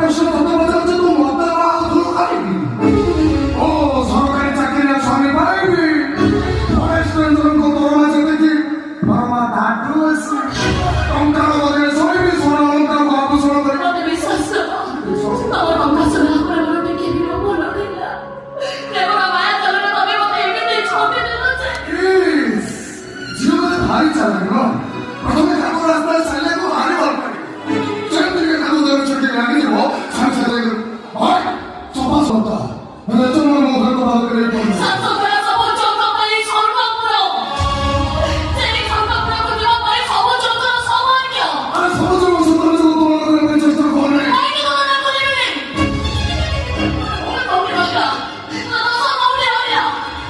প্রশ্ন হতে বলছে তো মতরা ধুল খাইবি ও সরকারি চাকরি না স্বামী পাইবি ফরেস্ট রেঞ্জর কো দরমা যেতে কি দরমা দাঁড়ু আছে টঙ্কার বদলে সবই সোনা অলঙ্কার কো আভূষণ করে মতে বিশ্বাস আমার টঙ্কা সোনা করে বলতে কি বিরো বলো না কেবল মায়া চলে না তবে মতে এমনিতে ছবি তুলেছে ইস জীবনে ভারী চালাক না প্রথমে কাকু রাস্তায় চাইলে তো হারি বল পারি সেখান থেকে কাকু ধরে ছুটি লাগিয়ে দিব সাথে সাথে হয় সভা সত্তা মানে তোমার মুখের কথা করে বলবো সাতবেলা সব চক্রপালি সর্বপুর যেই সর্বপুর কোন পারে সব চক্র সমান কেউ আরে সমাজ সত্তার জন্য তোমার করে চেষ্টা করবে আই কি তোমরা করে নেবে ওরে বাবা না সব বলে হইয়া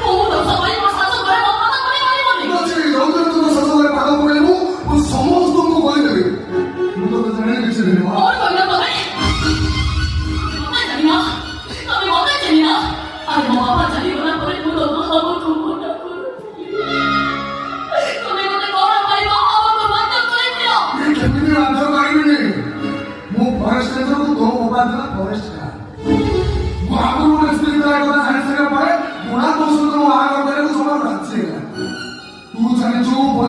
ও তো সবাই প্রশাসন করে কথা করে মারি বলে বলছি রৌদ্র তো শাসনের পাগল করে নেবো ও সমস্ত মুখ বলে দেবে তুমি তো জানেন কিছু নেই ওর কইনা বলে আমি জানি না আমি মনে জানি না আর বাবা জানি না করে বলো হব তুমি না তুমি মনে করো ভাই বাবা তো বাধ্য করে দিও ये केमिनी राज्य काढली नाही मग फॉरेस्ट रेंजर तो उपाधीला फॉरेस्ट का महागुरू स्त्री काय करा सांगितलं का पाय गुणा दोष तो आग वगैरे तो समोर राहते तू जाणे जो